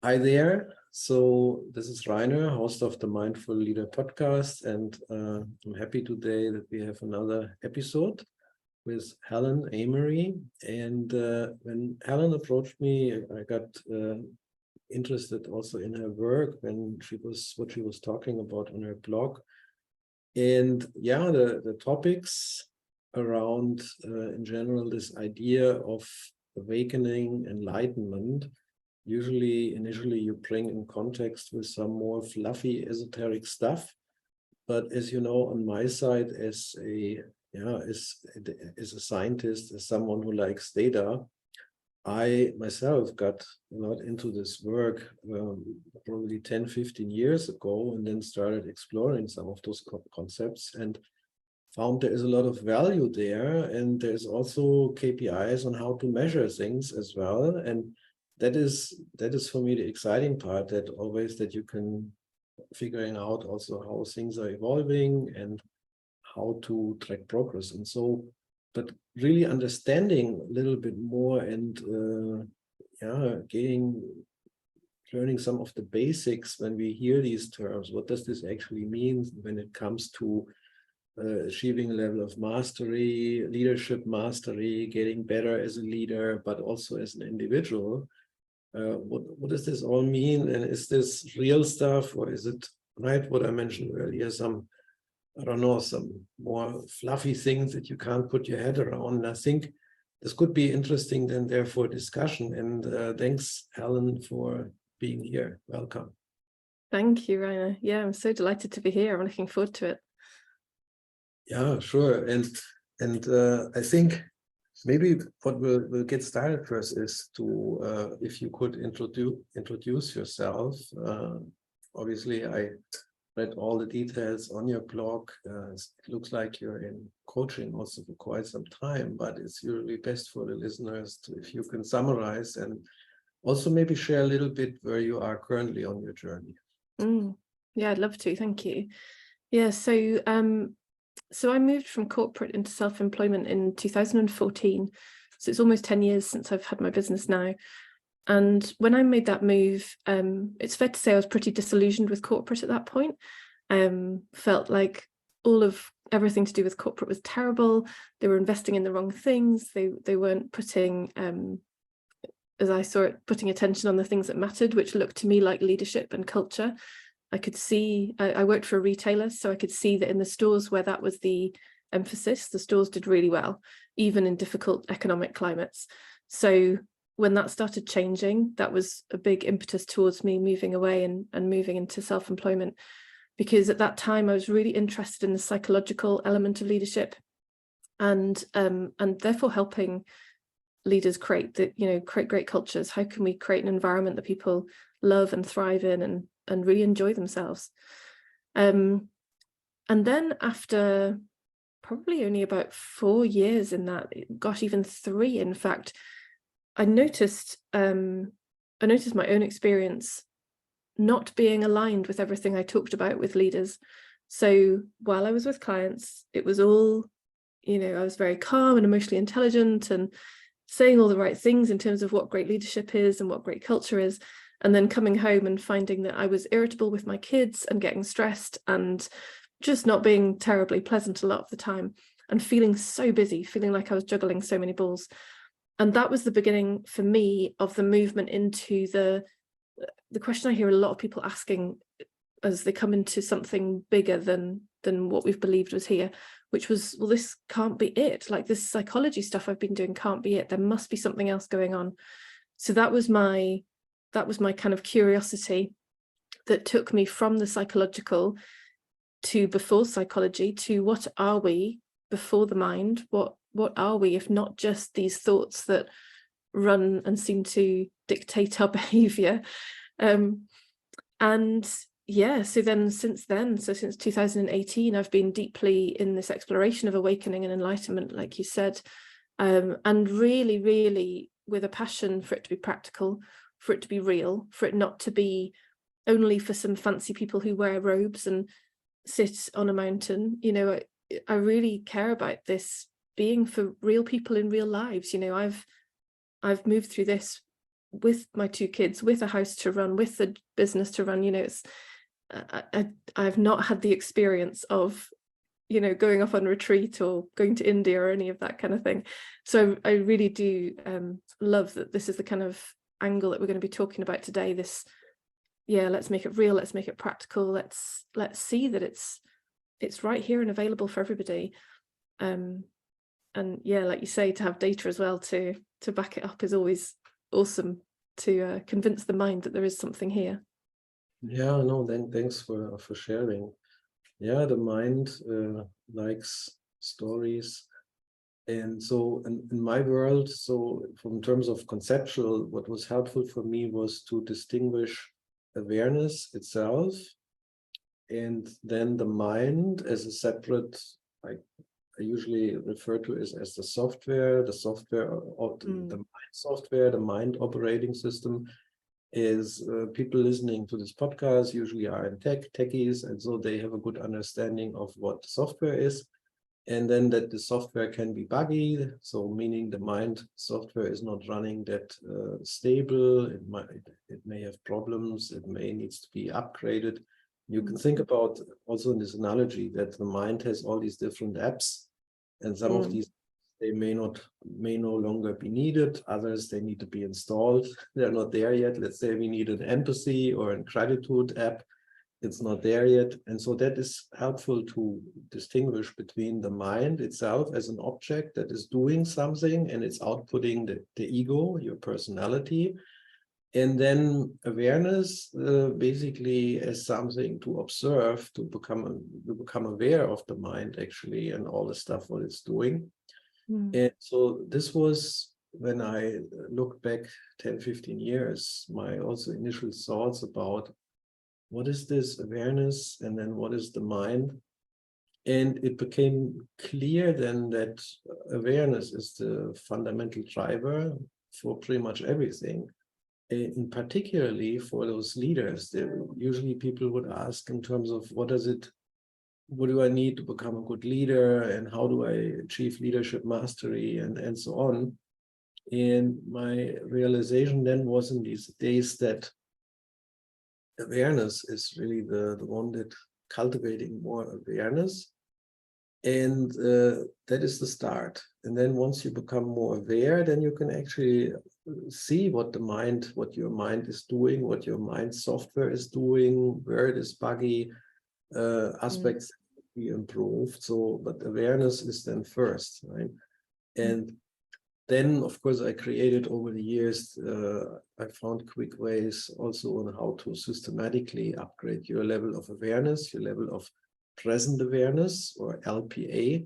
Hi there. So this is Rainer, host of the Mindful Leader podcast, and I'm happy today that we have another episode with Helen Amery. And when Helen approached me, I got interested also in her work when what she was talking about on her blog. And yeah, the topics around in general this idea of awakening, enlightenment. Usually, initially, you bring in context with some more fluffy, esoteric stuff. But as you know, on my side, as a scientist, as someone who likes data, I myself got a lot into this work probably 10, 15 years ago, and then started exploring some of those concepts and found there is a lot of value there. And there's also KPIs on how to measure things as well. And that is for me the exciting part, that you can figuring out also how things are evolving and how to track progress. And so, but really understanding a little bit more and learning some of the basics when we hear these terms. What does this actually mean when it comes to achieving a level of mastery, leadership mastery, getting better as a leader, but also as an individual? What does this all mean? And is this real stuff, or is it, right, what I mentioned earlier, some more fluffy things that you can't put your head around? And I think this could be interesting then therefore discussion. And thanks, Helen, for being here. Welcome. Thank you, Rainer. Yeah, I'm so delighted to be here. I'm looking forward to it. Yeah, sure. And I think maybe what we'll get started first is to, if you could introduce yourself. Obviously, I read all the details on your blog. It looks like you're in coaching also for quite some time, but it's usually best for the listeners if you can summarize and also maybe share a little bit where you are currently on your journey. Yeah, I'd love to. Thank you. Yeah, so I moved from corporate into self-employment in 2014. So it's almost 10 years since I've had my business now. And when I made that move, it's fair to say I was pretty disillusioned with corporate at that point. Felt like everything to do with corporate was terrible. They were investing in the wrong things. They weren't putting, as I saw it, putting attention on the things that mattered, which looked to me like leadership and culture. I could see, I worked for a retailer, so I could see that in the stores where that was the emphasis, the stores did really well, even in difficult economic climates. So when that started changing, that was a big impetus towards me moving away and moving into self-employment, because at that time I was really interested in the psychological element of leadership, and therefore helping leaders create great cultures. How can we create an environment that people love and thrive in and really enjoy themselves? And then after probably only about 4 years in that, gosh, even 3, in fact, I noticed my own experience not being aligned with everything I talked about with leaders. So while I was with clients, it was all, I was very calm and emotionally intelligent and saying all the right things in terms of what great leadership is and what great culture is. And then coming home and finding that I was irritable with my kids and getting stressed and just not being terribly pleasant a lot of the time, and feeling so busy, feeling like I was juggling so many balls. And that was the beginning for me of the movement into the question I hear a lot of people asking as they come into something bigger than what we've believed was here, which was, well, this can't be it. Like, this psychology stuff I've been doing can't be it. There must be something else going on. So that was my kind of curiosity that took me from the psychological to before psychology, to what are we before the mind? What are we if not just these thoughts that run and seem to dictate our behavior? And yeah, so since 2018, I've been deeply in this exploration of awakening and enlightenment, like you said, and really, really with a passion for it to be practical, for it to be real, for it not to be only for some fancy people who wear robes and sit on a mountain. I really care about this being for real people in real lives. I've moved through this with my 2 kids, with a house to run, with the business to run, it's I've not had the experience of going off on retreat or going to India or any of that kind of thing. So I really do love that this is the kind of angle that we're going to be talking about today. This, let's make it real, let's make it practical, let's see that it's right here and available for everybody. And like you say, to have data as well to back it up is always awesome, to convince the mind that there is something here. Yeah, no, thanks for sharing. Yeah, the mind likes stories. And so in my world, so from terms of conceptual, what was helpful for me was to distinguish awareness itself and then the mind as a separate, I usually refer to it as the software of the mind software, the mind operating system. Is people listening to this podcast usually are in techies, and so they have a good understanding of what software is, and then that the software can be buggy, so meaning the mind software is not running that stable. It may have problems, it may needs to be upgraded. You can think about also in this analogy that the mind has all these different apps, and some of these they may no longer be needed. Others, they need to be installed. They're not there yet. Let's say we need an empathy or a gratitude app. It's not there yet. And so that is helpful to distinguish between the mind itself as an object that is doing something and it's outputting the ego, your personality. And then awareness basically as something to observe, to become aware of the mind actually and all the stuff what it's doing. And so this was when I look back 10, 15 years, my also initial thoughts about what is this awareness and then what is the mind. And it became clear then that awareness is the fundamental driver for pretty much everything. And particularly for those leaders, usually people would ask in terms of what do I need to become a good leader and how do I achieve leadership mastery and so on. And my realization then was in these days that awareness is really the one that cultivating more awareness. And that is the start. And then once you become more aware, then you can actually see what your mind is doing, what your mind software is doing, where it is buggy, aspects be improved. So, but awareness is then first, right? And then, of course, I created over the years, I found quick ways also on how to systematically upgrade your level of awareness, your level of present awareness, or LPA,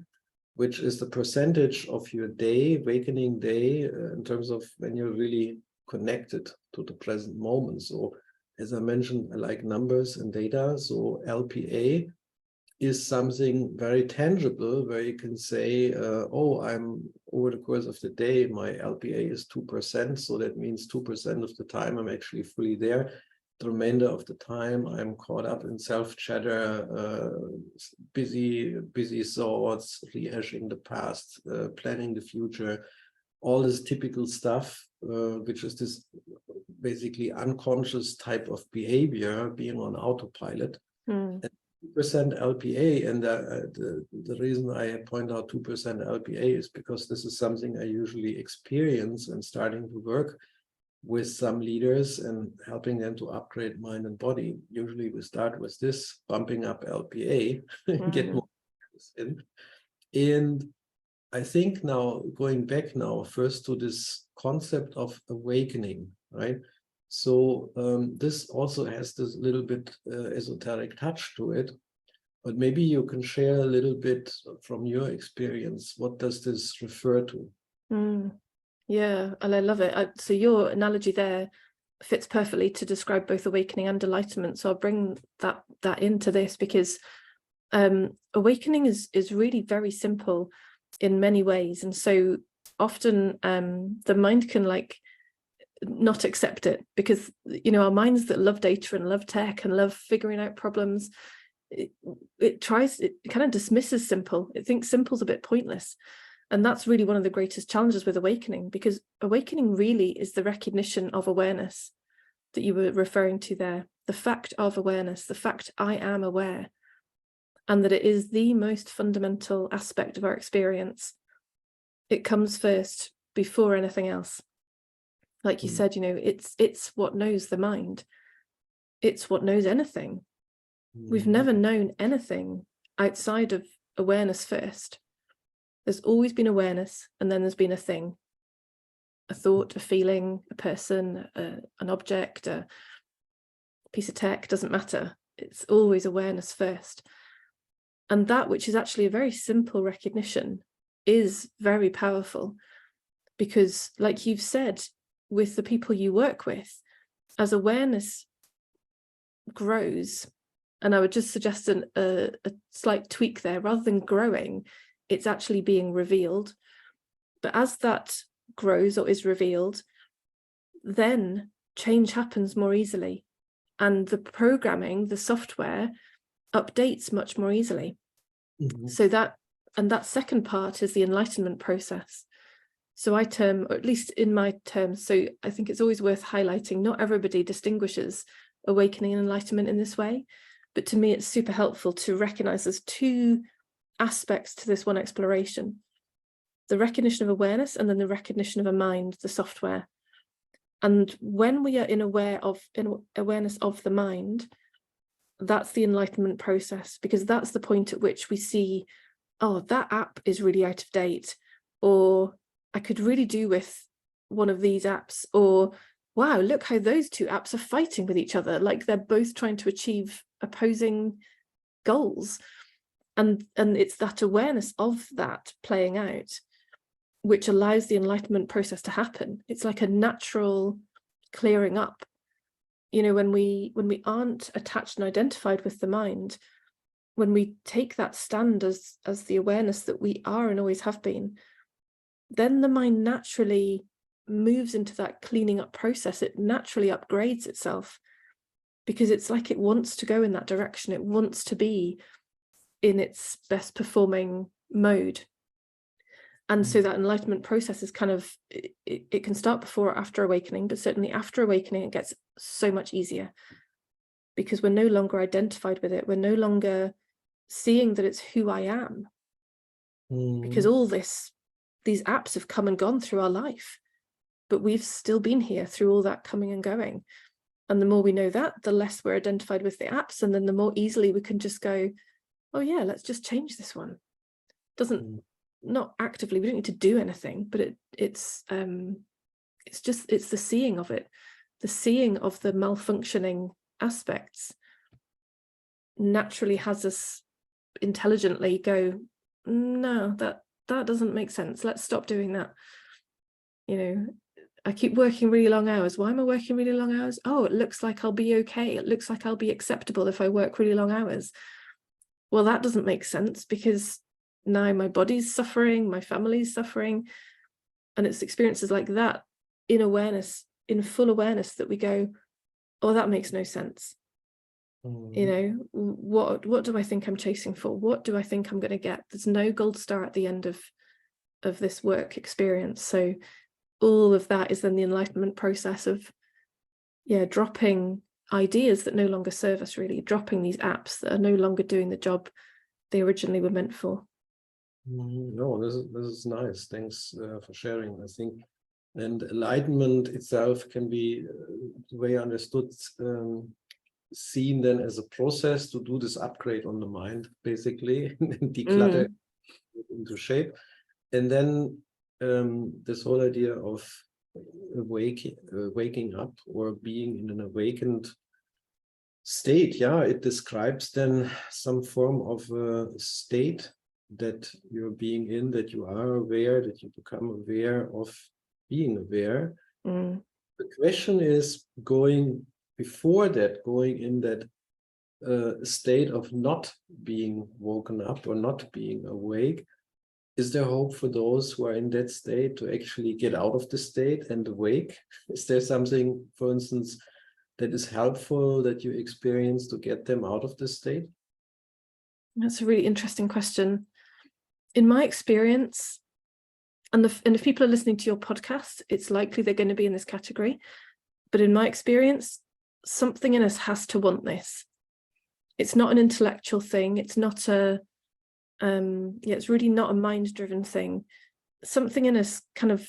which is the percentage of your day, awakening day, in terms of when you're really connected to the present moment. So, as I mentioned, I like numbers and data. So LPA is something very tangible where you can say, I'm over the course of the day, my LPA is 2%. So that means 2% of the time I'm actually fully there. The remainder of the time I'm caught up in self-chatter, busy thoughts, rehashing the past, planning the future, all this typical stuff, which is this basically unconscious type of behavior being on autopilot. 2% LPA, and the reason I point out 2% LPA is because this is something I usually experience and starting to work with some leaders and helping them to upgrade mind and body. Usually we start with this, bumping up LPA, get more in. And I think now, going back now first to this concept of awakening, right? So this also has this little bit esoteric touch to it, but maybe you can share a little bit from your experience. What does this refer to? Yeah, and I love it. So your analogy there fits perfectly to describe both awakening and enlightenment. So I'll bring that into this because awakening is really very simple in many ways, and so often the mind can not accept it because our minds that love data and love tech and love figuring out problems, it kind of dismisses simple. It thinks simple's a bit pointless. And that's really one of the greatest challenges with awakening, because awakening really is the recognition of awareness that you were referring to there, the fact of awareness, the fact I am aware, and that it is the most fundamental aspect of our experience. It comes first before anything else. Like you said, you know, it's what knows the mind. It's what knows anything. We've never known anything outside of awareness first. There's always been awareness, and then there's been a thing, a thought, a feeling, a person, an object, a piece of tech, doesn't matter. It's always awareness first. And that, which is actually a very simple recognition, is very powerful, because like you've said, with the people you work with, as awareness grows, and I would just suggest a slight tweak there, rather than growing, it's actually being revealed. But as that grows or is revealed, then change happens more easily. And the programming, the software, updates much more easily. So that second part is the enlightenment process. So I term, or at least in my terms, so I think it's always worth highlighting, not everybody distinguishes awakening and enlightenment in this way. But to me, it's super helpful to recognize there's two aspects to this one exploration: the recognition of awareness, and then the recognition of a mind, the software. And when we are in awareness of the mind, that's the enlightenment process, because that's the point at which we see, oh, that app is really out of date, or I could really do with one of these apps, or wow, look how those two apps are fighting with each other, like they're both trying to achieve opposing goals. And it's that awareness of that playing out which allows the enlightenment process to happen. It's like a natural clearing up. You know, when we aren't attached and identified with the mind, when we take that stand as the awareness that we are and always have been, then the mind naturally moves into that cleaning up process. It naturally upgrades itself, because it's like it wants to go in that direction. It wants to be in its best performing mode. And so that enlightenment process is kind of, it can start before or after awakening, but certainly after awakening, it gets so much easier, because we're no longer identified with it. We're no longer seeing that it's who I am, because all these apps have come and gone through our life, but we've still been here through all that coming and going. And the more we know that, the less we're identified with the apps, and then the more easily we can just go, oh yeah, let's just change this one. Doesn't, not actively, we don't need to do anything, but it's the seeing of it, the seeing of the malfunctioning aspects naturally has us intelligently go, no, that doesn't make sense, let's stop doing that. You know, I keep working really long hours. Why am I working really long hours? Oh, it looks like I'll be okay, it looks like I'll be acceptable if I work really long hours. Well, that doesn't make sense, because now my body's suffering, my family's suffering. And it's experiences like that in awareness, in full awareness, that we go, oh, that makes no sense. You know, what do I think I'm chasing for? What do I think I'm going to get? There's no gold star at the end of this work experience. So all of that is then the enlightenment process of, yeah, dropping ideas that no longer serve us, really, dropping these apps that are no longer doing the job they originally were meant for. No, this is nice. Thanks for sharing. I think, and enlightenment itself can be the way understood, seen then as a process to do this upgrade on the mind, basically, and declutter it into shape. And then this whole idea of waking up, or being in an awakened state, yeah, it describes then some form of a state that you're being in, that you are aware, that you become aware of being aware. The question is, going before that, going in that state of not being woken up or not being awake, is there hope for those who are in that state to actually get out of the state and awake? Is there something, for instance, that is helpful that you experience to get them out of the state? That's a really interesting question. In my experience, And if people are listening to your podcast, it's likely they're going to be in this category. But in my experience, something in us has to want this. It's not an intellectual thing. It's not it's really not a mind-driven thing. Something in us kind of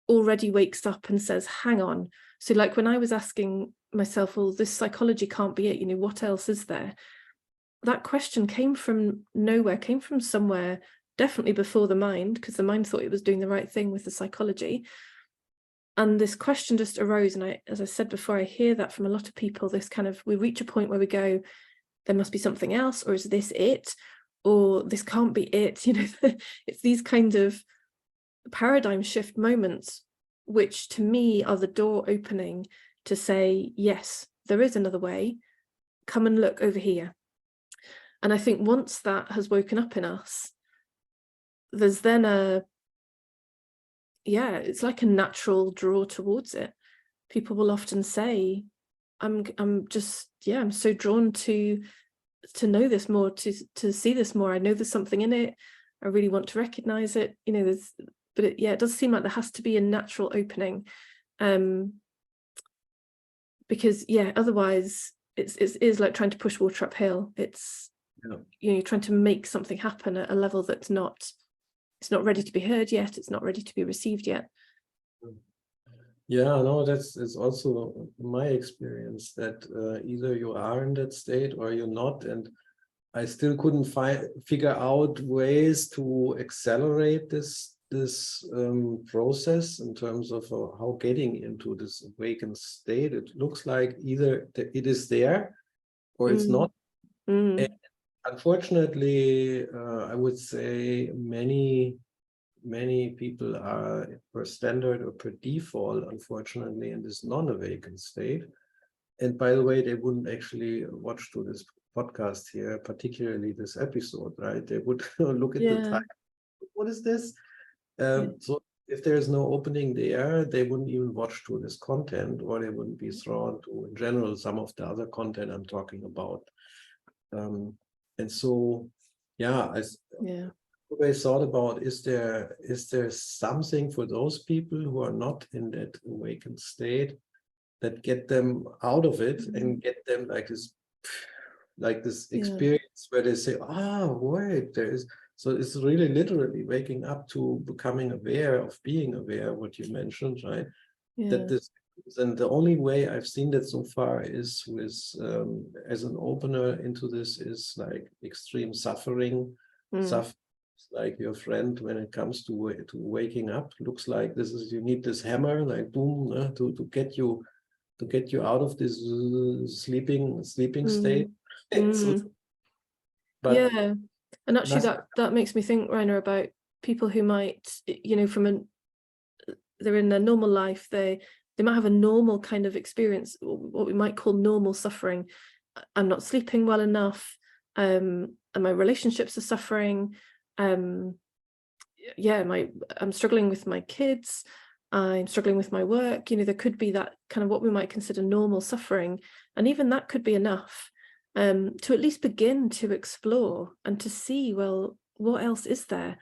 already wakes up and says, hang on. So like when I was asking myself, well, this psychology can't be it, what else is there? That question came from nowhere, came from somewhere, definitely before the mind, because the mind thought it was doing the right thing with the psychology. And this question just arose. And as I said before, I hear that from a lot of people, this kind of, we reach a point where we go, there must be something else, or is this it? Or this can't be it. It's these kind of paradigm shift moments, which to me are the door opening to say, yes, there is another way. Come and look over here. And I think once that has woken up in us, there's then it's like a natural draw towards it. People will often say, I'm so drawn to know this more, to see this more. I know there's something in it. I really want to recognize it. It does seem like there has to be a natural opening, because otherwise it is like trying to push water uphill. It's you're trying to make something happen at a level that's not ready to be heard yet. It's not ready to be received yet. Yeah, no, it's also my experience that either you are in that state or you're not, and I still couldn't figure out ways to accelerate this process in terms of how getting into this awakened state. It looks like either it is there or it's not. And unfortunately, I would say many people are per standard or per default, unfortunately, in this non-awakened state. And by the way, they wouldn't actually watch to this podcast here, particularly this episode, right? They would look at the time. What is this? So if there's no opening there, they wouldn't even watch to this content, or they wouldn't be drawn to, in general, some of the other content I'm talking about. And so, I always thought about, is there something for those people who are not in that awakened state that get them out of it and get them like this experience where they say, wait, there is. So it's really literally waking up to becoming aware of being aware, what you mentioned, right? That this, and the only way I've seen that so far is with, as an opener into this, is like extreme suffering. Like your friend, when it comes to waking up, looks like this is, you need this hammer, like boom, to get you out of this sleeping state. And actually that makes me think, Rainer, about people who might, they're in their normal life, they might have a normal kind of experience, what we might call normal suffering. I'm not sleeping well enough, and my relationships are suffering. I'm struggling with my kids, I'm struggling with my work. There could be that kind of what we might consider normal suffering, and even that could be enough to at least begin to explore and to see, well, what else is there?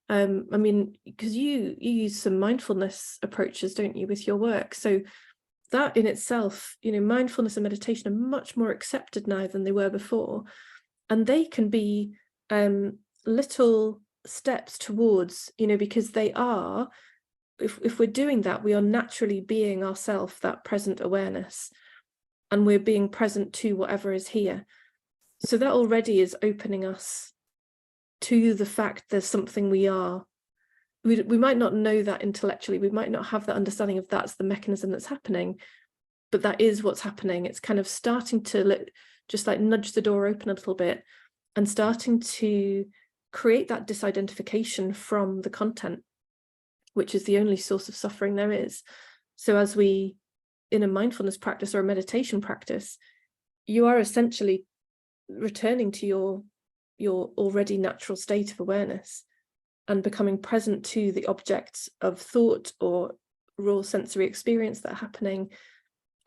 Because you use some mindfulness approaches, don't you, with your work? So that in itself, mindfulness and meditation are much more accepted now than they were before, and they can be little steps towards, because they are, if we're doing that, we are naturally being ourselves, that present awareness, and we're being present to whatever is here. So that already is opening us to the fact there's something we are. We might not know that intellectually, we might not have that understanding of that's the mechanism that's happening, but that is what's happening. It's kind of starting to just like nudge the door open a little bit and starting to create that disidentification from the content, which is the only source of suffering there is. So as we, in a mindfulness practice or a meditation practice, you are essentially returning to your already natural state of awareness and becoming present to the objects of thought or raw sensory experience that are happening.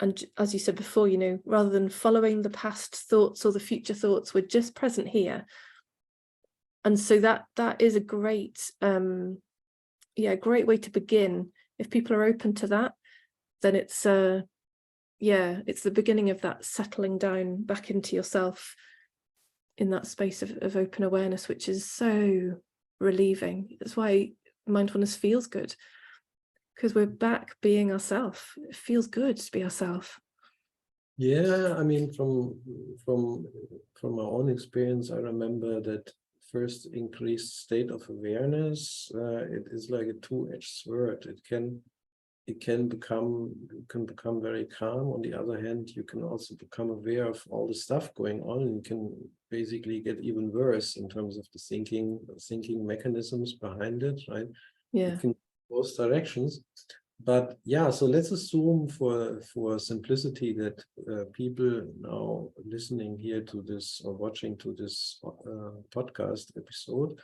And as you said before, rather than following the past thoughts or the future thoughts, we're just present here. And so that is a great great way to begin. If people are open to that, then it's it's the beginning of that settling down back into yourself in that space of open awareness, which is so relieving. That's why mindfulness feels good, because we're back being ourselves. It feels good to be ourselves. Yeah, I mean, from my own experience, I remember that first increased state of awareness, it is like a two-edged sword. It can become very calm. On the other hand, you can also become aware of all the stuff going on, and you can basically get even worse in terms of the thinking mechanisms behind it, right? Yeah. It can go both directions. But yeah, so let's assume for simplicity that people now listening here to this or watching to this podcast episode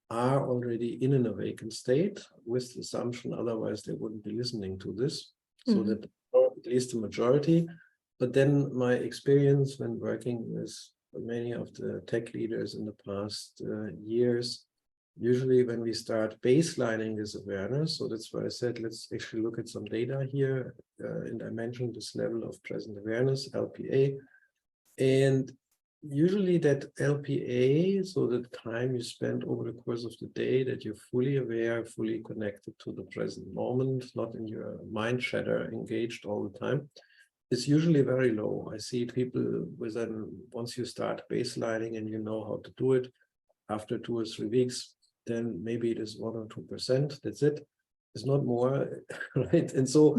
are already in an awakened state, with the assumption otherwise they wouldn't be listening to this. So that at least the majority. But then my experience when working with many of the tech leaders in the past years, usually when we start baselining this awareness, so that's why I said, let's actually look at some data here. And I mentioned this level of present awareness, LPA. And usually that LPA, so the time you spend over the course of the day that you're fully aware, fully connected to the present moment, not in your mind chatter, engaged all the time, is usually very low. I see people once you start baselining and you know how to do it, after 2 or 3 weeks, then maybe it is 1 or 2%. That's it. It's not more, right? And so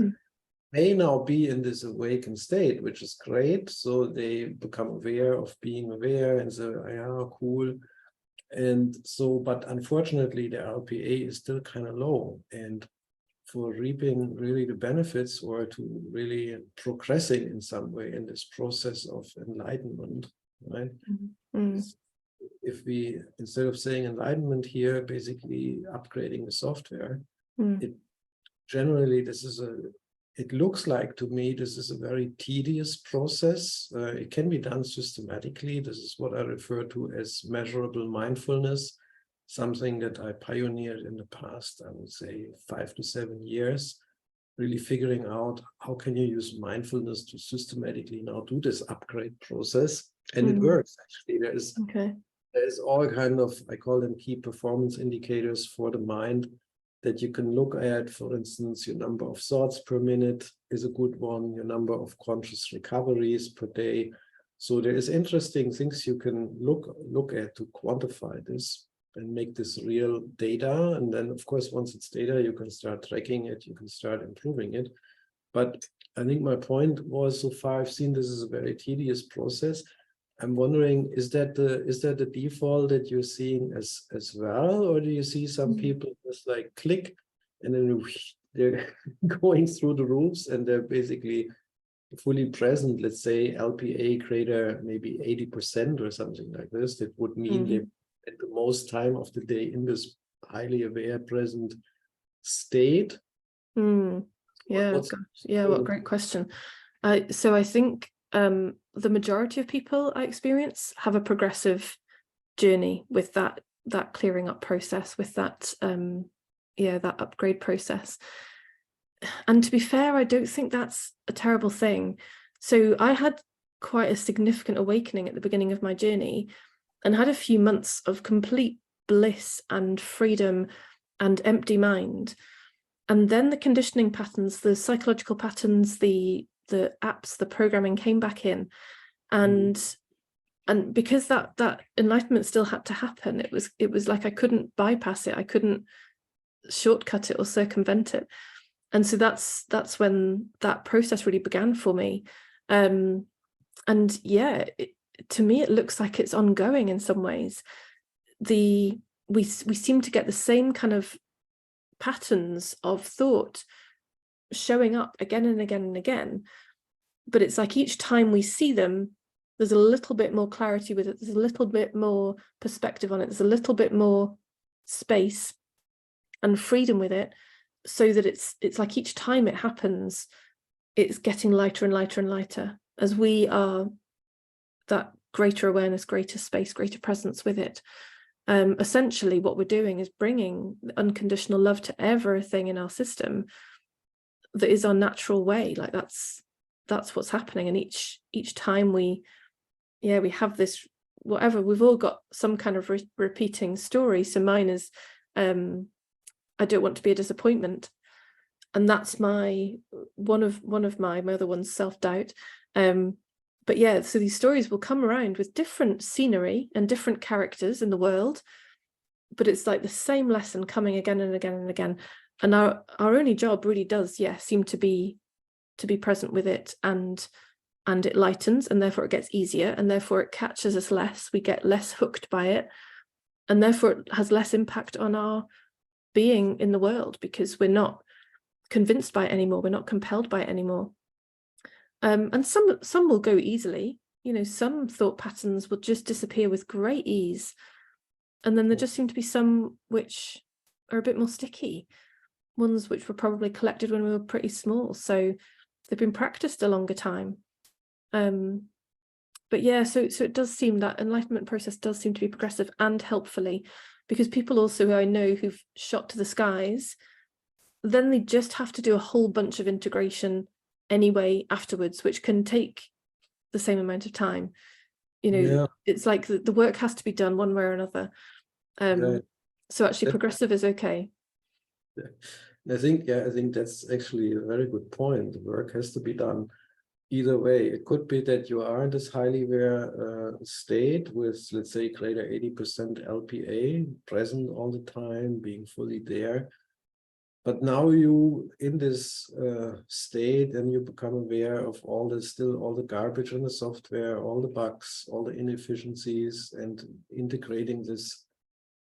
may now be in this awakened state, which is great. So they become aware of being aware and say, yeah, cool. And so, but unfortunately, the LPA is still kind of low. And for reaping really the benefits, or to really progressing in some way in this process of enlightenment, right? If we, instead of saying enlightenment here, basically upgrading the software, it generally, it looks like to me, this is a very tedious process. It can be done systematically. This is what I refer to as measurable mindfulness, something that I pioneered in the past, I would say 5 to 7 years, really figuring out how can you use mindfulness to systematically now do this upgrade process. And it works, actually. There's all kind of, I call them key performance indicators for the mind that you can look at. For instance, your number of thoughts per minute is a good one, your number of conscious recoveries per day. So there is interesting things you can look at to quantify this and make this real data. And then, of course, once it's data, you can start tracking it, you can start improving it. But I think my point was, so far I've seen this is a very tedious process. I'm wondering, is that the default that you're seeing as well, or do you see some people just like click and then they're going through the roofs and they're basically fully present? Let's say LPA greater maybe 80% or something like this. That would mean they at the most time of the day in this highly aware present state. What great question. So I think the majority of people I experience have a progressive journey with that clearing up process, with that that upgrade process. And to be fair, I don't think that's a terrible thing. So I had quite a significant awakening at the beginning of my journey and had a few months of complete bliss and freedom and empty mind. And then the conditioning patterns, the psychological patterns, the apps, the programming came back in, and because that enlightenment still had to happen, it was like I couldn't bypass it, I couldn't shortcut it or circumvent it. And so that's when that process really began for me. And yeah, to me it looks like it's ongoing in some ways. We seem to get the same kind of patterns of thought showing up again and again and again, but it's like each time we see them, there's a little bit more clarity with it, there's a little bit more perspective on it, there's a little bit more space and freedom with it, so that it's like each time it happens, it's getting lighter and lighter and lighter as we are that greater awareness, greater space, greater presence with it. essentially what we're doing is bringing unconditional love to everything in our system that is our natural way. Like that's what's happening. And each time we have this, whatever, we've all got some kind of repeating story. So mine is I don't want to be a disappointment, and that's one of my other one's self-doubt. But yeah, so these stories will come around with different scenery and different characters in the world, but it's like the same lesson coming again and again and again. And our only job really does seem to be present with it, and it lightens, and therefore it gets easier, and therefore it catches us less, we get less hooked by it, and therefore it has less impact on our being in the world, because we're not convinced by it anymore, we're not compelled by it anymore. And some will go easily, some thought patterns will just disappear with great ease, and then there just seem to be some which are a bit more sticky, ones which were probably collected when we were pretty small, so they've been practiced a longer time. But yeah, so it does seem that enlightenment process does seem to be progressive, and helpfully, because people also who I know who've shot to the skies, then they just have to do a whole bunch of integration anyway afterwards, which can take the same amount of time. It's like the work has to be done one way or another. So actually progressive is okay. I think that's actually a very good point. The work has to be done either way. It could be that you are in this highly aware state with, let's say, greater 80% LPA, present all the time, being fully there. But now you in this state, and you become aware of all the garbage in the software, all the bugs, all the inefficiencies, and integrating this.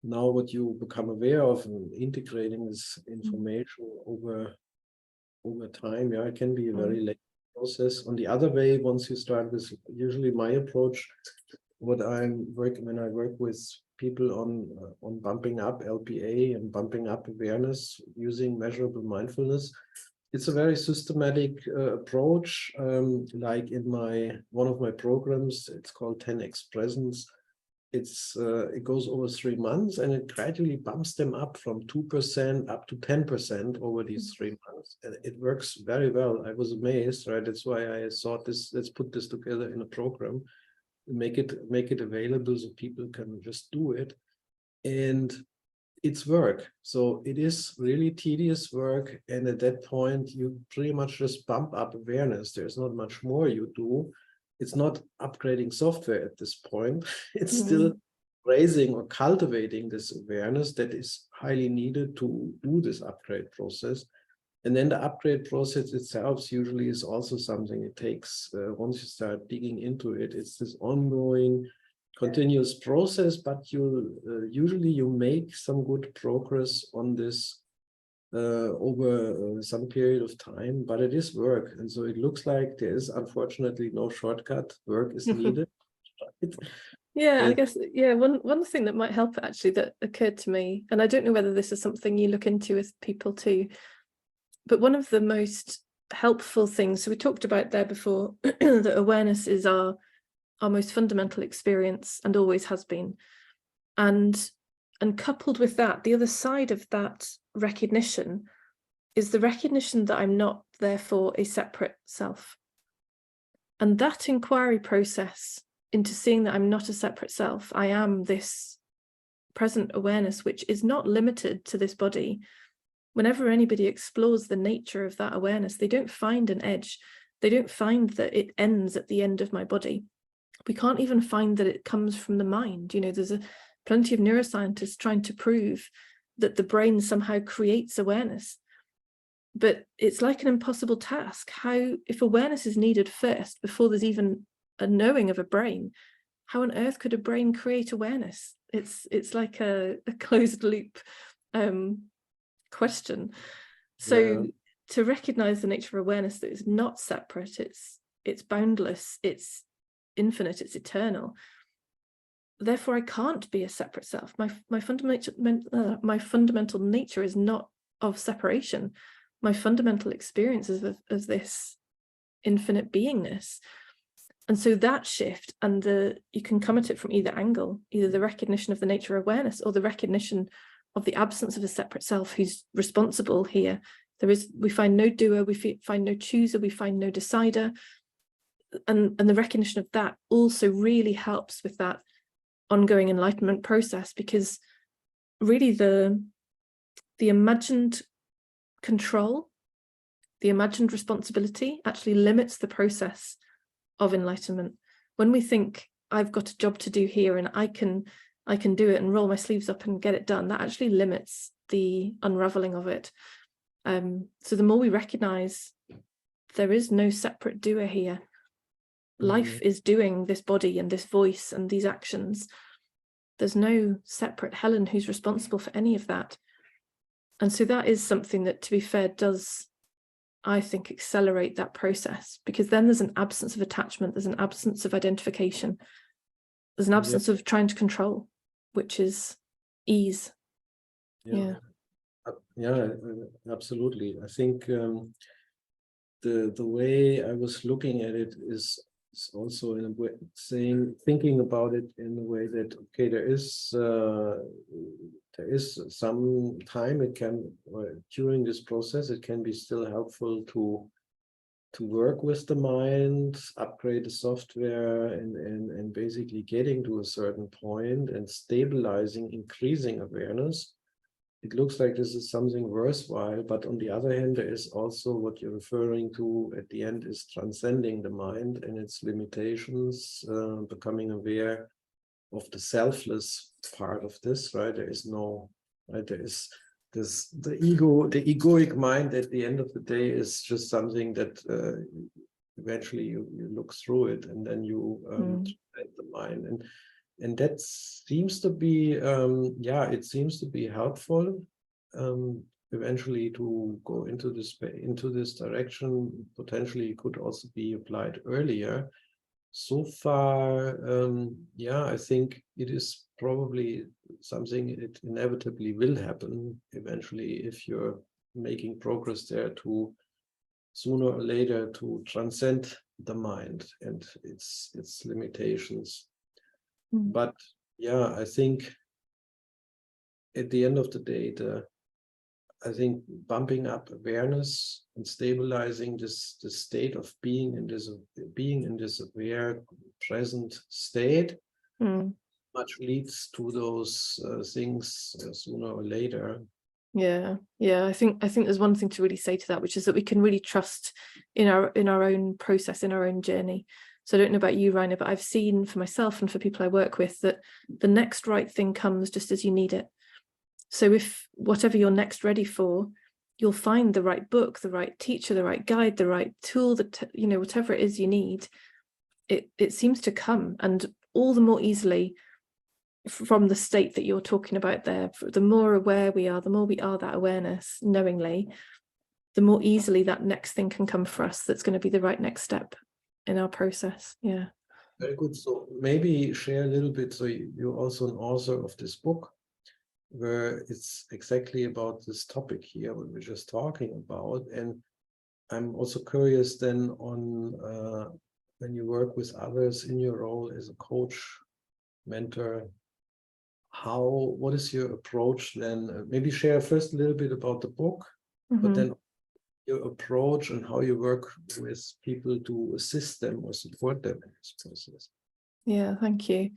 Now what you become aware of and integrating this information over time, it can be a very late process. On the other way, once you start with, usually my approach, when I work with people on bumping up LPA and bumping up awareness using measurable mindfulness, it's a very systematic approach. Like in one of my programs, it's called 10x Presence. It goes over 3 months, and it gradually bumps them up from 2% up to 10% over these 3 months. And it works very well. I was amazed, right? That's why I thought let's put this together in a program, make it available so people can just do it. And it's work. So it is really tedious work. And at that point, you pretty much just bump up awareness. There's not much more you do. It's not upgrading software at this point. It's still raising or cultivating this awareness that is highly needed to do this upgrade process. And then the upgrade process itself usually is also something it takes, once you start digging into it, it's this ongoing, continuous process, but usually you make some good progress on this over some period of time, but it is work. And so it looks like there is unfortunately no shortcut. Work is needed. I guess, one thing that might help actually that occurred to me, and I don't know whether this is something you look into with people too, but one of the most helpful things, so we talked about there before, that awareness is our most fundamental experience and always has been. And coupled with that, the other side of that recognition is the recognition that I'm not therefore a separate self. And that inquiry process into seeing that I'm not a separate self, I am this present awareness, which is not limited to this body. Whenever anybody explores the nature of that awareness, they don't find an edge. They don't find that it ends at the end of my body. We can't even find that it comes from the mind. There's plenty of neuroscientists trying to prove that the brain somehow creates awareness. But it's like an impossible task. If awareness is needed first, before there's even a knowing of a brain, how on earth could a brain create awareness? It's like a closed loop question. So to recognize the nature of awareness that is not separate, it's boundless, it's infinite, it's eternal. Therefore, I can't be a separate self. My fundamental nature is not of separation. My fundamental experience is of this infinite beingness. And so that shift, and you can come at it from either angle, either the recognition of the nature of awareness or the recognition of the absence of a separate self who's responsible here. We find no doer, we find no chooser, we find no decider. And the recognition of that also really helps with that ongoing enlightenment process, because really the imagined control, the imagined responsibility actually limits the process of enlightenment. When we think I've got a job to do here and I can do it and roll my sleeves up and get it done, that actually limits the unraveling of it. So the more we recognize there is no separate doer here, life is doing this body and this voice and these actions. There's no separate Helen who's responsible for any of that. And so that is something that, to be fair, does, I think, accelerate that process, because then there's an absence of attachment, there's an absence of identification, there's an absence of trying to control, which is ease. Yeah, absolutely. I think the way I was looking at it is also in a way thinking about it in a way that, okay, there is some time it can, during this process, it can be still helpful to work with the mind, upgrade the software, and basically getting to a certain point and stabilizing, increasing awareness. It looks like this is something worthwhile, but on the other hand, there is also what you're referring to at the end is transcending the mind and its limitations, becoming aware of the selfless part of this, right? There is no, right? There is this, the egoic mind at the end of the day is just something that eventually you look through it and then you transcend the mind. And that seems to be, it seems to be helpful eventually to go into this direction. Potentially it could also be applied earlier. So far, I think it is probably something it inevitably will happen eventually if you're making progress there, to sooner or later to transcend the mind and its limitations. But I think at the end of the day, I think bumping up awareness and stabilizing this state of being in this aware present state much leads to those things sooner or later. Yeah, I think there's one thing to really say to that, which is that we can really trust in our own process, in our own journey. So I don't know about you, Rainer, but I've seen for myself and for people I work with that the next right thing comes just as you need it. So if whatever you're next ready for, you'll find the right book, the right teacher, the right guide, the right tool, that whatever it is you need, it seems to come, and all the more easily from the state that you're talking about there. The more aware we are, the more we are that awareness knowingly, the more easily that next thing can come for us that's going to be the right next step in our process. Yeah. Very good. So maybe share a little bit. So you're also an author of this book, where it's exactly about this topic here, what we're just talking about. And I'm also curious then on when you work with others in your role as a coach, mentor, what is your approach then? Maybe share first a little bit about the book, but then your approach and how you work with people to assist them or support them in this process. Yeah, thank you.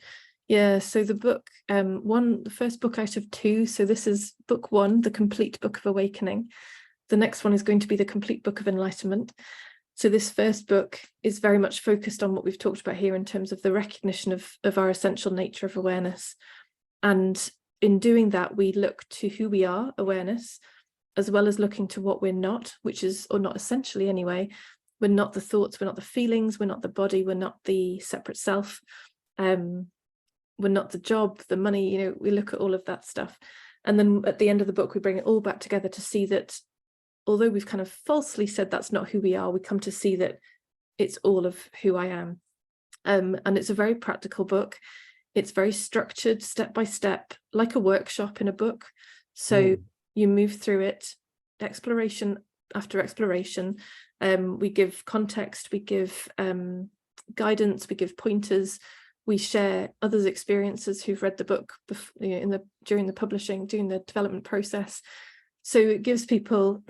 Yeah, so the book, the first book out of two. So this is book one, The Complete Book of Awakening. The next one is going to be The Complete Book of Enlightenment. So this first book is very much focused on what we've talked about here in terms of the recognition of our essential nature of awareness. And in doing that, we look to who we are, awareness, as well as looking to what we're not, which is, or not essentially anyway, we're not the thoughts, we're not the feelings, we're not the body, we're not the separate self, we're not the job, the money, we look at all of that stuff. And then at the end of the book, we bring it all back together to see that although we've kind of falsely said that's not who we are, we come to see that it's all of who I am. And it's a very practical book. It's very structured, step by step, like a workshop in a book. So you move through it, exploration after exploration. We give context, we give guidance, we give pointers, we share others' experiences who've read the book during the publishing, during the development process. So it gives people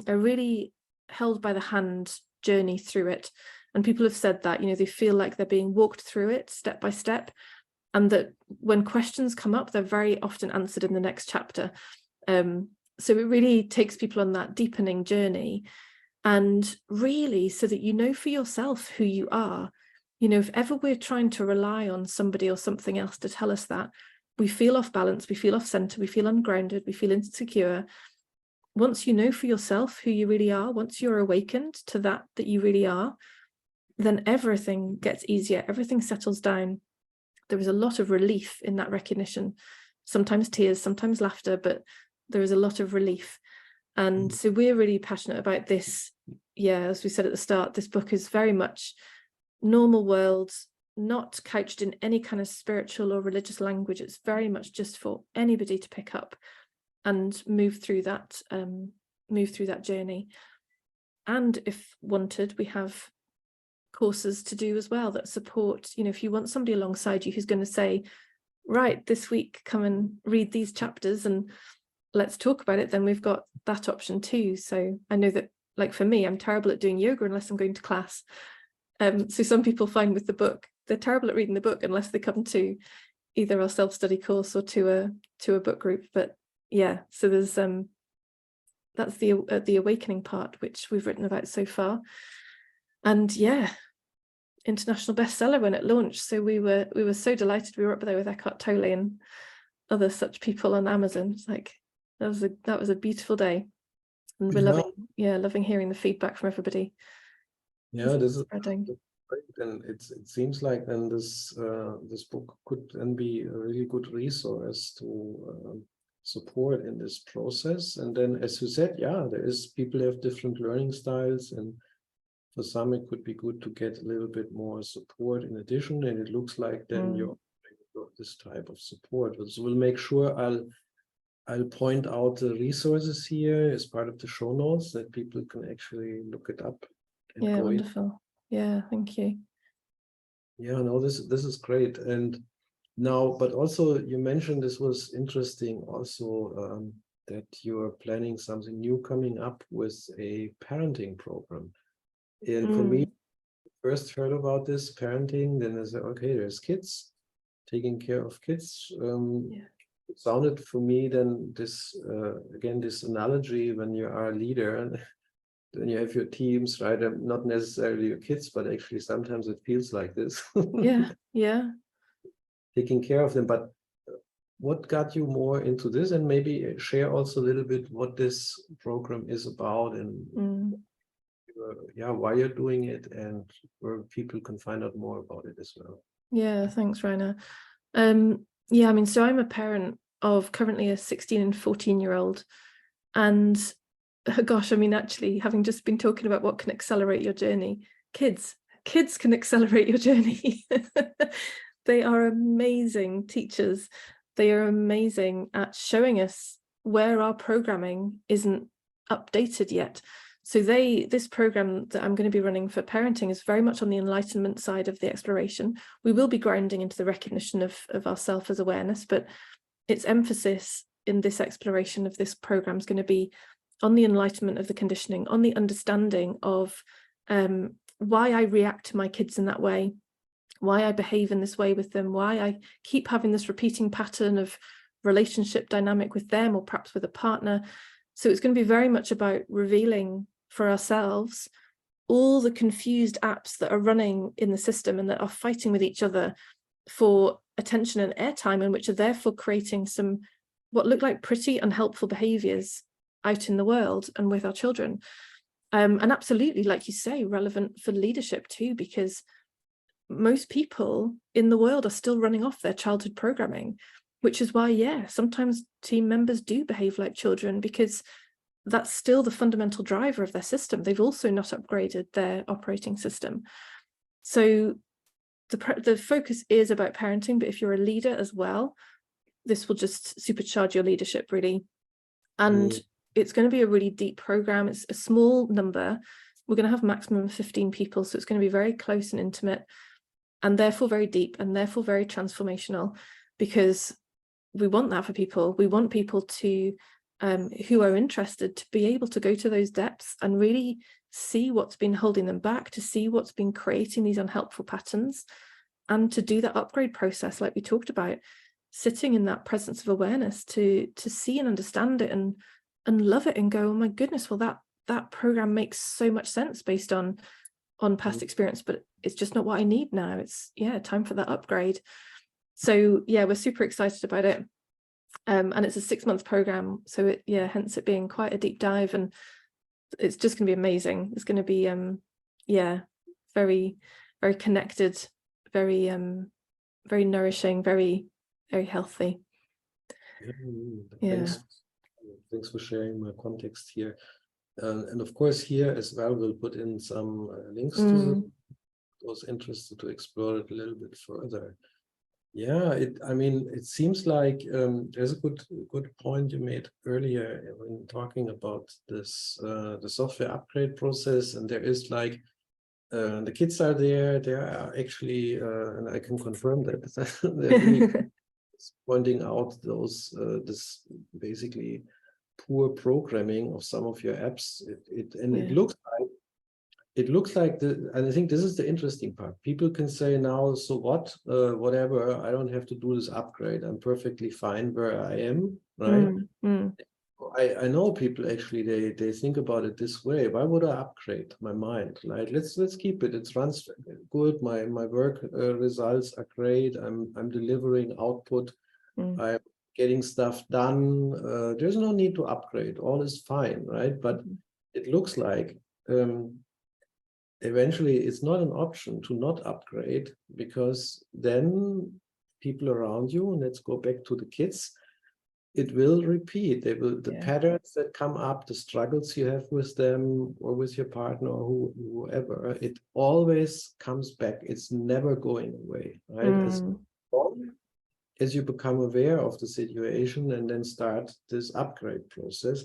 a really held by the hand journey through it. And people have said that, they feel like they're being walked through it step by step, and that when questions come up, they're very often answered in the next chapter. So it really takes people on that deepening journey, and really so that for yourself who you are. If ever we're trying to rely on somebody or something else to tell us that, we feel off balance, we feel off center, we feel ungrounded, we feel insecure. Once you know for yourself who you really are, once you're awakened to that you really are, then everything gets easier, everything settles down. There is a lot of relief in that recognition, sometimes tears, sometimes laughter, but there is a lot of relief. And so we're really passionate about this. Yeah, as we said at the start, this book is very much normal world, not couched in any kind of spiritual or religious language. It's very much just for anybody to pick up and move through that journey. And if wanted, we have courses to do as well that support, if you want somebody alongside you who's going to say, right, this week come and read these chapters and let's talk about it, then we've got that option too. So I know that, like for me, I'm terrible at doing yoga unless I'm going to class. So some people find with the book, they're terrible at reading the book unless they come to either our self-study course or to a book group. But yeah, so there's that's the awakening part, which we've written about so far. And yeah, international bestseller when it launched. So we were so delighted. We were up there with Eckhart Tolle and other such people on Amazon. It's like that was a beautiful day, and we're loving hearing the feedback from everybody. Yeah, this is spreading. great, and it seems like then this book could then be a really good resource to support in this process. And then, as you said, people have different learning styles, and for some it could be good to get a little bit more support in addition. And it looks like then you're this type of support. So we'll make sure I'll point out the resources here as part of the show notes that people can actually look it up. Yeah, wonderful. Yeah, thank you. Yeah, no, this is great. And now, but also you mentioned this was interesting also that you're planning something new coming up with a parenting program. And for me, first heard about this parenting, then I said, okay, there's kids, taking care of kids. It sounded for me then this again, this analogy when you are a leader, then you have your teams, right? Not necessarily your kids, but actually sometimes it feels like this. Yeah. Taking care of them. But what got you more into this? And maybe share also a little bit what this program is about and why you're doing it and where people can find out more about it as well. Yeah, thanks, Rainer. So I'm a parent of currently a 16 and 14-year-old, and gosh, actually, having just been talking about what can accelerate your journey, kids can accelerate your journey. They are amazing teachers. They are amazing at showing us where our programming isn't updated yet. So this program that I'm going to be running for parenting is very much on the enlightenment side of the exploration. We will be grounding into the recognition of ourself as awareness, but its emphasis in this exploration of this program is going to be on the enlightenment of the conditioning, on the understanding of why I react to my kids in that way, why I behave in this way with them, why I keep having this repeating pattern of relationship dynamic with them or perhaps with a partner. So it's going to be very much about revealing for ourselves all the confused apps that are running in the system and that are fighting with each other for attention and airtime, and which are therefore creating some what look like pretty unhelpful behaviors out in the world and with our children. And absolutely, like you say, relevant for leadership too, because most people in the world are still running off their childhood programming, which is why, sometimes team members do behave like children, because that's still the fundamental driver of their system. They've also not upgraded their operating system. So the focus is about parenting, but if you're a leader as well, this will just supercharge your leadership, really. And it's going to be a really deep program. It's a small number. we're going to have a maximum of 15 people. So it's going to be very close and intimate, and therefore very deep, and therefore very transformational, because we want that for people. We want people to, who are interested, to be able to go to those depths and really see what's been holding them back, to see what's been creating these unhelpful patterns, and to do that upgrade process like we talked about, sitting in that presence of awareness to see and understand it and love it and go, oh my goodness, well that program makes so much sense based on past experience, but it's just not what I need now. It's time for that upgrade. So yeah, we're super excited about it. And it's a 6-month program, so hence it being quite a deep dive, and it's just going to be amazing. It's going to be very, very connected, very very nourishing, very, very healthy. Thanks for sharing my context here. And of course, here as well, we'll put in some links to those interested to explore it a little bit further. Yeah, it seems like there's a good point you made earlier when talking about this the software upgrade process, and there is like the kids are there. They are actually, and I can confirm that they're really pointing out those this basically poor programming of some of your apps. It looks like and I think this is the interesting part. People can say now, so what, whatever, I don't have to do this upgrade. I'm perfectly fine where I am, right? I know people actually, they think about it this way. Why would I upgrade my mind? Like, let's keep it. It runs good. My work results are great. I'm delivering output. I'm getting stuff done. There's no need to upgrade. All is fine, right? But it looks like eventually it's not an option to not upgrade, because then people around you, and let's go back to the kids, it will repeat. The patterns that come up, the struggles you have with them or with your partner or whoever, it always comes back. It's never going away, right? As long as you become aware of the situation and then start this upgrade process.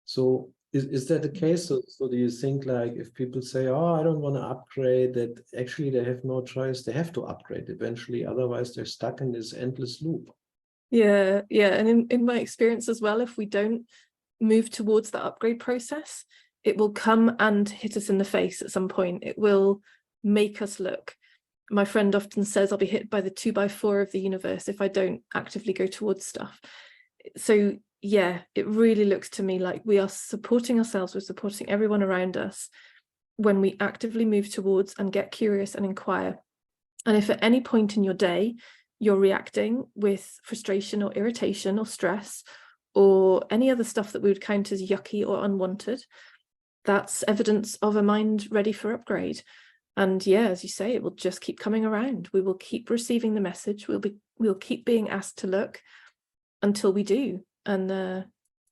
So is that the case? So do you think, like, if people say, oh, I don't want to upgrade, that actually they have no choice, they have to upgrade eventually, otherwise they're stuck in this endless loop? Yeah. And in my experience as well, if we don't move towards that upgrade process, it will come and hit us in the face at some point. It will make us look. My friend often says, I'll be hit by the 2x4 of the universe if I don't actively go towards stuff. So yeah, it really looks to me like we are supporting ourselves, we're supporting everyone around us when we actively move towards and get curious and inquire. And if at any point in your day you're reacting with frustration or irritation or stress or any other stuff that we would count as yucky or unwanted, that's evidence of a mind ready for upgrade. And yeah, as you say, it will just keep coming around. We will keep receiving the message. We'll keep being asked to look until we do. And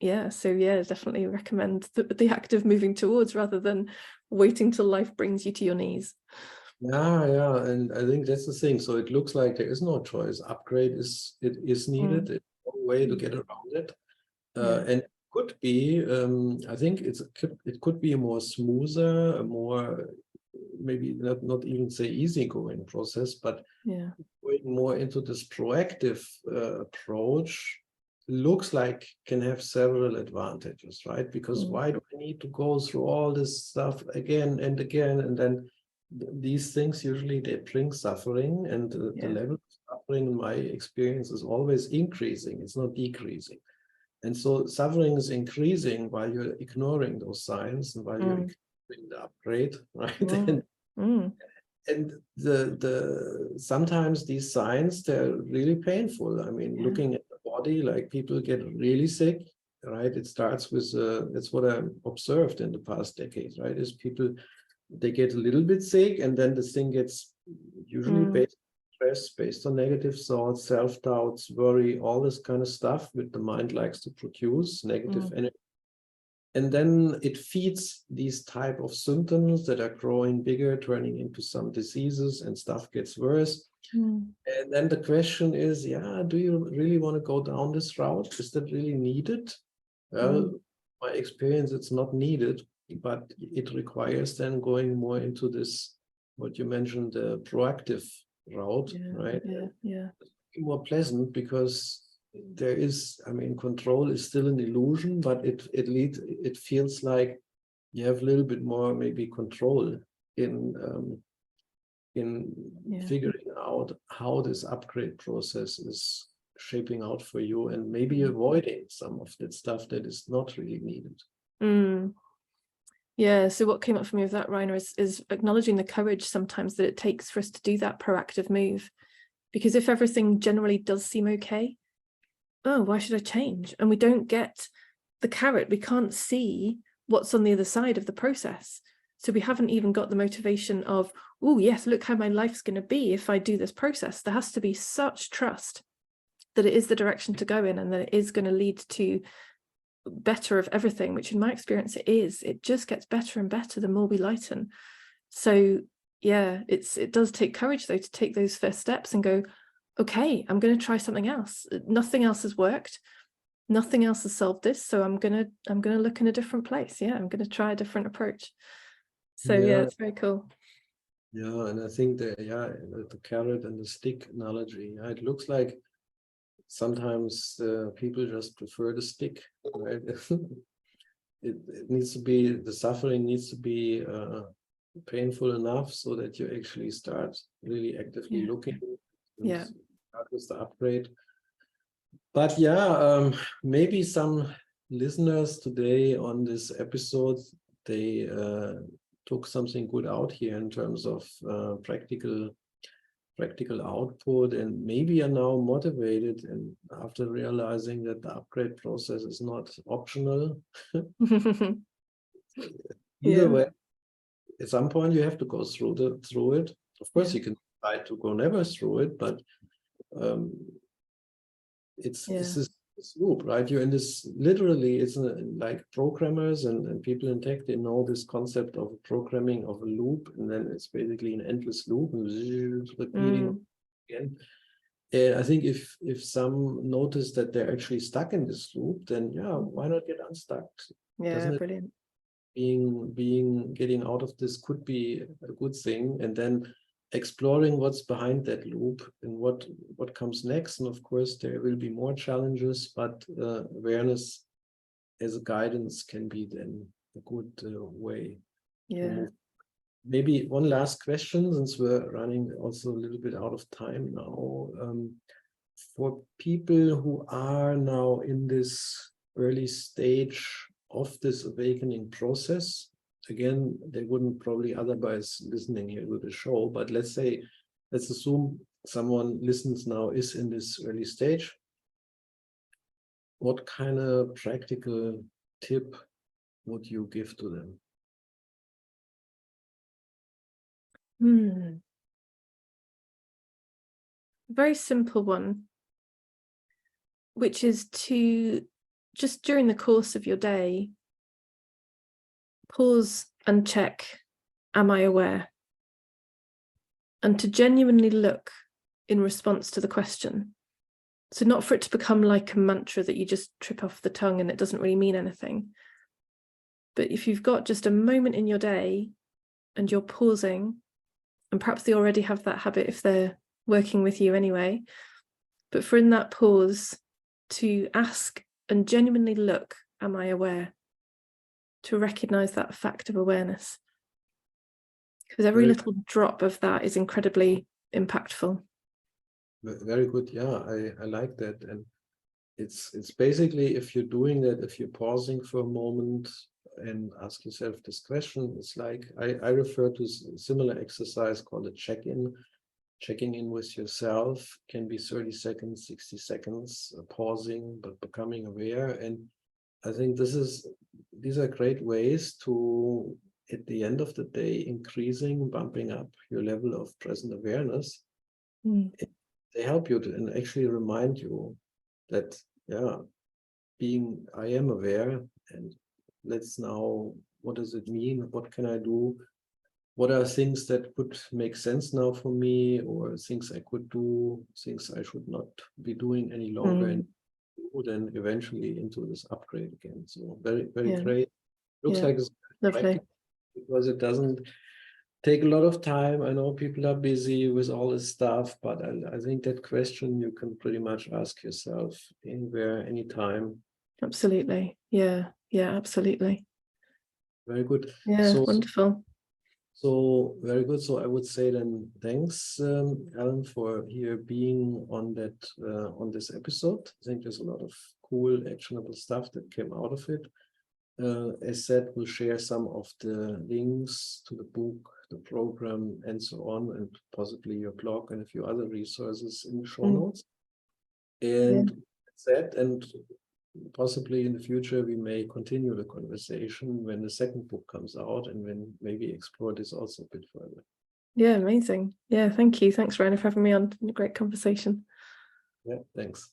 definitely recommend the act of moving towards rather than waiting till life brings you to your knees. Yeah, and I think that's the thing. So it looks like there is no choice. Upgrade is needed. It's no way to get around it. And it could be, I think it could be a more smoother, a more, maybe not even say easygoing process, but going more into this proactive approach looks like can have several advantages, right? Because why do I need to go through all this stuff again and again? And then these things usually they bring suffering, and the level of suffering, in my experience, is always increasing. It's not decreasing. And so suffering is increasing while you're ignoring those signs and while you're ignoring the upgrade, right? And the sometimes these signs, they're really painful. I mean, looking at the body, like people get really sick, right? It starts with that's what I observed in the past decades, right? Is people, they get a little bit sick, and then the thing gets usually based on stress, based on negative thoughts, self-doubts, worry, all this kind of stuff which the mind likes to produce, negative energy. And then it feeds these type of symptoms that are growing bigger, turning into some diseases, and stuff gets worse. And then the question is, do you really want to go down this route? Is that really needed? Well, my experience, it's not needed. but it requires then going more into this, what you mentioned, the proactive route, right? Yeah. More pleasant, because there is, I mean, control is still an illusion, but it feels like you have a little bit more maybe control in figuring out how this upgrade process is shaping out for you, and maybe avoiding some of that stuff that is not really needed. Yeah, so what came up for me with that, Rainer, is acknowledging the courage sometimes that it takes for us to do that proactive move. Because if everything generally does seem okay, oh, why should I change? And we don't get the carrot. We can't see what's on the other side of the process. So we haven't even got the motivation of, oh, yes, look how my life's going to be if I do this process. There has to be such trust that it is the direction to go in, and that it is going to lead to better of everything, which in my experience it is. It just gets better and better the more we lighten. So yeah, it does take courage though to take those first steps and go, okay, I'm going to try something else. Nothing else has worked. Nothing else has solved this. So I'm gonna look in a different place. Yeah, I'm gonna try a different approach. So yeah, it's very cool. Yeah, and I think the carrot and the stick analogy, it looks like sometimes people just prefer the stick, right? It needs to be, the suffering needs to be painful enough so that you actually start really actively looking and start with the upgrade. But maybe some listeners today on this episode, they took something good out here in terms of practical output, and maybe are now motivated, and after realizing that the upgrade process is not optional. Either way, at some point you have to go through it. Of course, you can try to go never through it, but it's this loop, right? You're in this, literally, it's like programmers and people in tech, they know this concept of programming of a loop, and then it's basically an endless loop and repeating again. I think if some notice that they're actually stuck in this loop, then why not get unstuck? Yeah, brilliant. Getting out of this could be a good thing, and then exploring what's behind that loop and what comes next. And of course, there will be more challenges, but awareness as a guidance can be then a good way to move. Maybe one last question, since we're running also a little bit out of time now. For people who are now in this early stage of this awakening process, again, they wouldn't probably otherwise listening here to the show, but let's assume someone listens now is in this early stage. What kind of practical tip would you give to them? Very simple one, which is to just during the course of your day, pause and check, am I aware? And to genuinely look in response to the question. So not for it to become like a mantra that you just trip off the tongue and it doesn't really mean anything. But if you've got just a moment in your day and you're pausing, and perhaps they already have that habit if they're working with you anyway, but for in that pause to ask and genuinely look, am I aware? To recognize that fact of awareness. Because every little drop of that is incredibly impactful. Very good. Yeah, I like that. And it's basically, if you're doing that, if you're pausing for a moment and ask yourself this question, it's like I refer to a similar exercise called a check-in. Checking in with yourself can be 30 seconds, 60 seconds, pausing, but becoming aware. And I think these are great ways to, at the end of the day, bumping up your level of present awareness. They help you to, and actually remind you that, I am aware, and let's now, what does it mean? What can I do? What are things that could make sense now for me, or things I could do, things I should not be doing any longer, and then eventually into this upgrade again. So very, very great. Looks like it's lovely. Because it doesn't take a lot of time. I know people are busy with all this stuff, but I think that question you can pretty much ask yourself anywhere, anytime. Absolutely. Yeah, absolutely. Very good. Yeah, wonderful. So very good. So I would say then thanks, Helen, for here being on that on this episode. I think there's a lot of cool, actionable stuff that came out of it. As said, we'll share some of the links to the book, the program, and so on, and possibly your blog and a few other resources in the show notes. And said, and possibly in the future, we may continue the conversation when the second book comes out and when maybe explore this also a bit further. Yeah, amazing. Yeah, thank you. Thanks, Rainer, for having me on. Great conversation. Yeah, thanks.